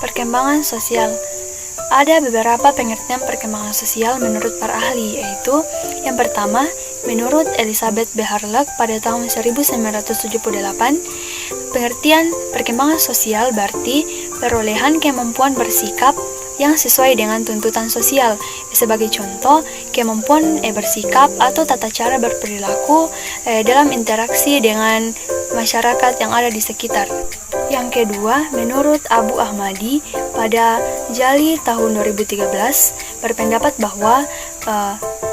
Perkembangan sosial. Ada beberapa pengertian perkembangan sosial menurut para ahli, yaitu yang pertama, menurut Elizabeth B. Harlock pada tahun 1978, pengertian perkembangan sosial berarti perolehan kemampuan bersikap yang sesuai dengan tuntutan sosial. Sebagai contoh, kemampuan bersikap atau tata cara berperilaku dalam interaksi dengan masyarakat yang ada di sekitar. Yang kedua, menurut Abu Ahmadi pada Jali tahun 2013 berpendapat bahwa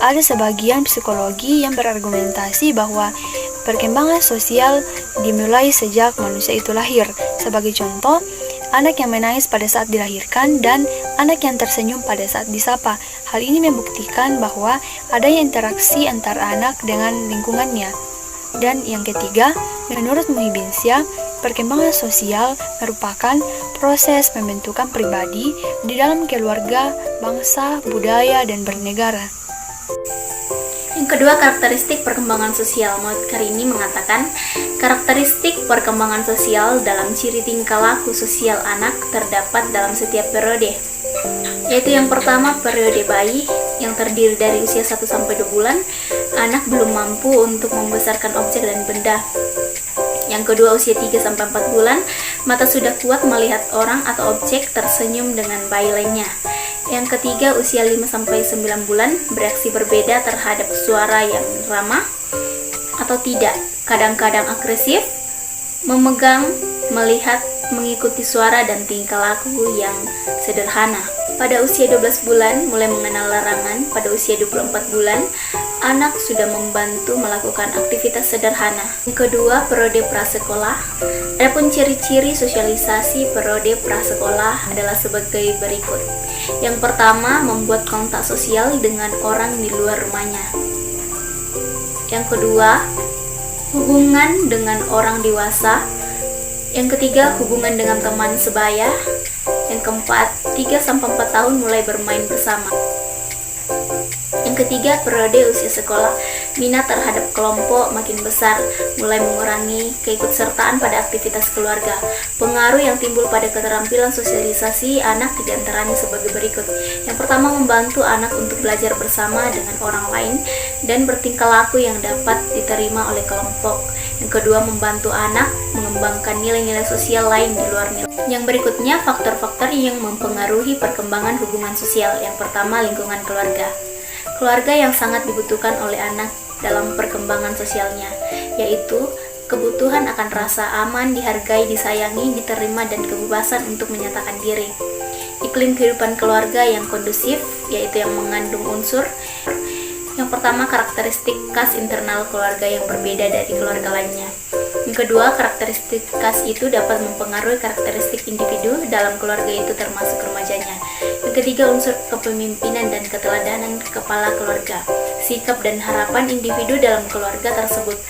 ada sebagian psikologi yang berargumentasi bahwa perkembangan sosial dimulai sejak manusia itu lahir. Sebagai contoh, anak yang menangis pada saat dilahirkan dan anak yang tersenyum pada saat disapa. Hal ini membuktikan bahwa adanya interaksi antara anak dengan lingkungannya. Dan yang ketiga, menurut Muhyiddin Syah, perkembangan sosial merupakan proses pembentukan pribadi di dalam keluarga, bangsa, budaya, dan bernegara. Yang kedua, karakteristik perkembangan sosial. Muhammad Karimi mengatakan, karakteristik perkembangan sosial dalam ciri tingkah laku sosial anak terdapat dalam setiap periode, yaitu yang pertama, periode bayi yang terdiri dari usia 1-2 bulan, anak belum mampu untuk membesarkan objek dan benda. Yang kedua, usia 3-4 bulan, mata sudah kuat melihat orang atau objek, tersenyum dengan bayi lainnya. Yang ketiga, usia 5-9 bulan, bereaksi berbeda terhadap suara yang ramah atau tidak, kadang-kadang agresif, memegang, melihat, mengikuti suara dan tingkah laku yang sederhana. Pada usia 12 bulan, mulai mengenal larangan. Pada usia 24 bulan, anak sudah membantu melakukan aktivitas sederhana. Yang kedua, periode prasekolah. Adapun ciri-ciri sosialisasi periode prasekolah adalah sebagai berikut. Yang pertama, membuat kontak sosial dengan orang di luar rumahnya. Yang kedua, hubungan dengan orang dewasa. Yang ketiga, hubungan dengan teman sebaya. Yang keempat, 3-4 tahun mulai bermain bersama. Yang ketiga, periode usia sekolah. Minat terhadap kelompok makin besar, mulai mengurangi keikutsertaan pada aktivitas keluarga. Pengaruh yang timbul pada keterampilan sosialisasi anak diantaranya sebagai berikut. Yang pertama, membantu anak untuk belajar bersama dengan orang lain dan bertingkah laku yang dapat diterima oleh kelompok. Yang kedua, membantu anak mengembangkan nilai-nilai sosial lain di luar nilai. Yang berikutnya, faktor-faktor yang mempengaruhi perkembangan hubungan sosial. Yang pertama, lingkungan keluarga. Keluarga yang sangat dibutuhkan oleh anak dalam perkembangan sosialnya, yaitu kebutuhan akan rasa aman, dihargai, disayangi, diterima, dan kebebasan untuk menyatakan diri. Iklim kehidupan keluarga yang kondusif, yaitu yang mengandung unsur. Yang pertama, karakteristik khas internal keluarga yang berbeda dari keluarga lainnya. Yang kedua, karakteristik khas itu dapat mempengaruhi karakteristik individu dalam keluarga itu termasuk remajanya. Yang ketiga, unsur kepemimpinan dan keteladanan kepala keluarga, sikap dan harapan individu dalam keluarga tersebut.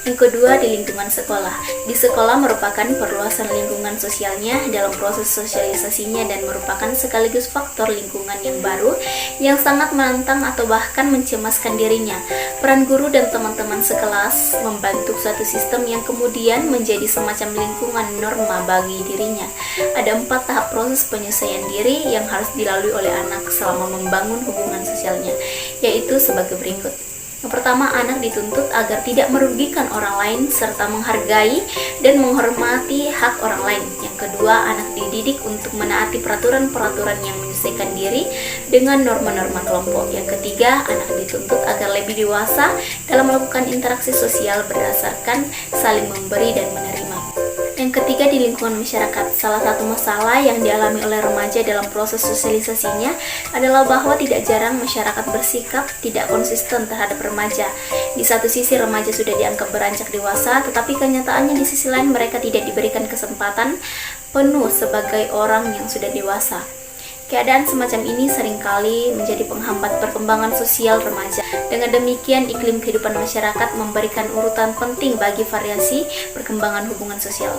Yang kedua, di lingkungan sekolah. Di sekolah merupakan perluasan lingkungan sosialnya dalam proses sosialisasinya dan merupakan sekaligus faktor lingkungan yang baru yang sangat menantang atau bahkan mencemaskan dirinya. Peran guru dan teman-teman sekelas membentuk suatu sistem yang kemudian menjadi semacam lingkungan norma bagi dirinya. Ada 4 tahap proses penyesuaian diri yang harus dilalui oleh anak selama membangun hubungan sosialnya, yaitu sebagai berikut. Yang pertama, anak dituntut agar tidak merugikan orang lain serta menghargai dan menghormati hak orang lain. Yang kedua, anak dididik untuk menaati peraturan-peraturan yang menyesuaikan diri dengan norma-norma kelompok. Yang ketiga, anak dituntut agar lebih dewasa dalam melakukan interaksi sosial berdasarkan saling memberi dan menerima. Yang ketiga, di lingkungan masyarakat. Salah satu masalah yang dialami oleh remaja dalam proses sosialisasinya adalah bahwa tidak jarang masyarakat bersikap tidak konsisten terhadap remaja. Di satu sisi remaja sudah dianggap beranjak dewasa, tetapi kenyataannya di sisi lain mereka tidak diberikan kesempatan penuh sebagai orang yang sudah dewasa. Keadaan semacam ini seringkali menjadi penghambat perkembangan sosial remaja. Dengan demikian, iklim kehidupan masyarakat memberikan urutan penting bagi variasi perkembangan hubungan sosial.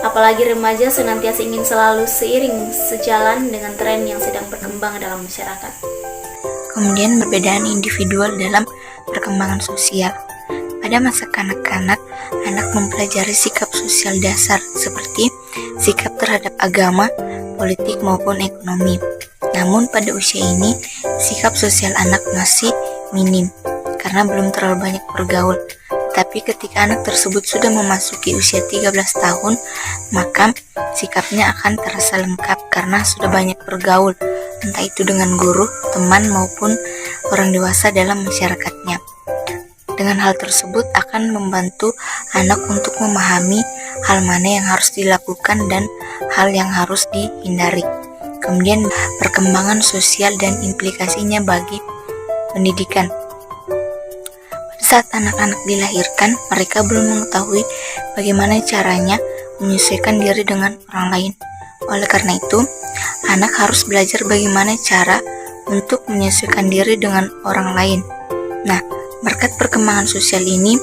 Apalagi remaja senantiasa ingin selalu seiring sejalan dengan tren yang sedang berkembang dalam masyarakat. Kemudian perbedaan individual dalam perkembangan sosial. Pada masa kanak-kanak, anak mempelajari sikap sosial dasar seperti sikap terhadap agama, politik maupun ekonomi. Namun pada usia ini, sikap sosial anak masih minim karena belum terlalu banyak bergaul. Tapi ketika anak tersebut sudah memasuki usia 13 tahun, maka sikapnya akan terasa lengkap karena sudah banyak bergaul, entah itu dengan guru, teman, maupun orang dewasa dalam masyarakatnya. Dengan hal tersebut akan membantu anak untuk memahami hal mana yang harus dilakukan dan hal yang harus dihindari. Kemudian perkembangan sosial dan implikasinya bagi pendidikan. Saat anak-anak dilahirkan, mereka belum mengetahui bagaimana caranya menyesuaikan diri dengan orang lain. Oleh karena itu, anak harus belajar bagaimana cara untuk menyesuaikan diri dengan orang lain. Nah, berkat perkembangan sosial ini,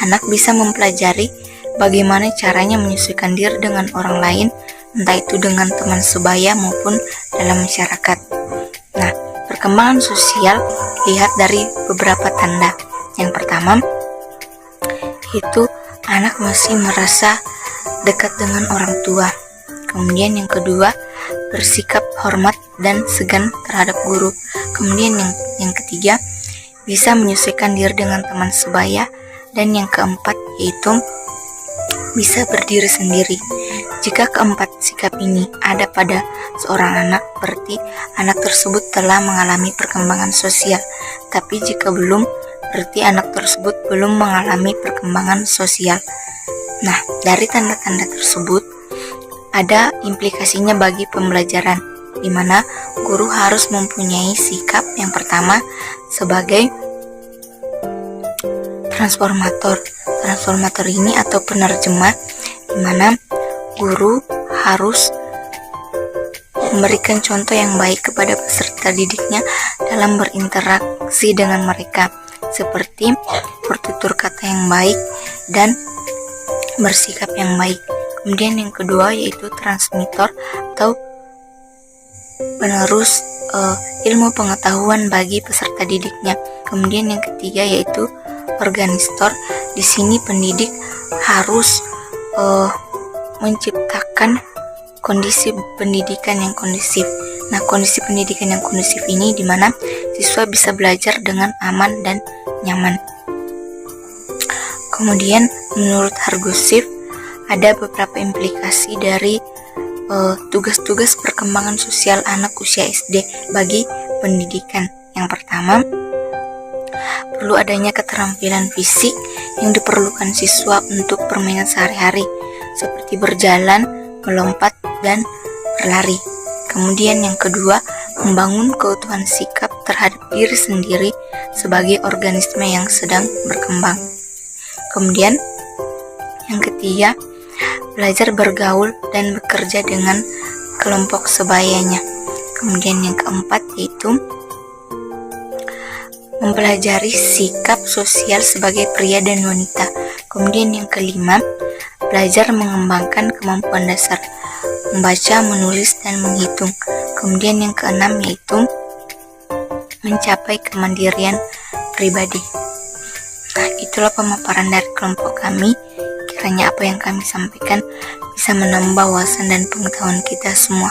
anak bisa mempelajari bagaimana caranya menyesuaikan diri dengan orang lain, entah itu dengan teman sebaya maupun dalam masyarakat. Nah, perkembangan sosial lihat dari beberapa tanda. Yang pertama, itu anak masih merasa dekat dengan orang tua. Kemudian yang kedua, bersikap hormat dan segan terhadap guru. Kemudian yang ketiga, bisa menyesuaikan diri dengan teman sebaya. Dan yang keempat, yaitu bisa berdiri sendiri. Jika keempat sikap ini ada pada seorang anak, berarti anak tersebut telah mengalami perkembangan sosial. Tapi jika belum, berarti anak tersebut belum mengalami perkembangan sosial. Nah, dari tanda-tanda tersebut ada implikasinya bagi pembelajaran, di mana guru harus mempunyai sikap yang pertama sebagai transformator. Transformator ini atau penerjemah, di mana guru harus memberikan contoh yang baik kepada peserta didiknya dalam berinteraksi dengan mereka, seperti bertutur kata yang baik dan bersikap yang baik. Kemudian yang kedua yaitu transmitter atau penerus ilmu pengetahuan bagi peserta didiknya. Kemudian yang ketiga yaitu organistor. Di sini pendidik harus menciptakan kondisi pendidikan yang kondusif. Nah, kondisi pendidikan yang kondusif ini di mana siswa bisa belajar dengan aman dan nyaman. Kemudian menurut Hargosif ada beberapa implikasi dari tugas-tugas perkembangan sosial anak usia SD bagi pendidikan. Yang pertama, perlu adanya keterampilan fisik yang diperlukan siswa untuk permainan sehari-hari seperti berjalan, melompat, dan berlari. Kemudian yang kedua, membangun keutuhan sikap terhadap diri sendiri sebagai organisme yang sedang berkembang. Kemudian yang ketiga, belajar bergaul dan bekerja dengan kelompok sebayanya. Kemudian yang keempat yaitu mempelajari sikap sosial sebagai pria dan wanita. Kemudian yang kelima, belajar mengembangkan kemampuan dasar membaca, menulis, dan menghitung. Kemudian yang keenam yaitu mencapai kemandirian pribadi. Nah, itulah pemaparan dari kelompok kami. Kiranya apa yang kami sampaikan bisa menambah wawasan dan pengetahuan kita semua.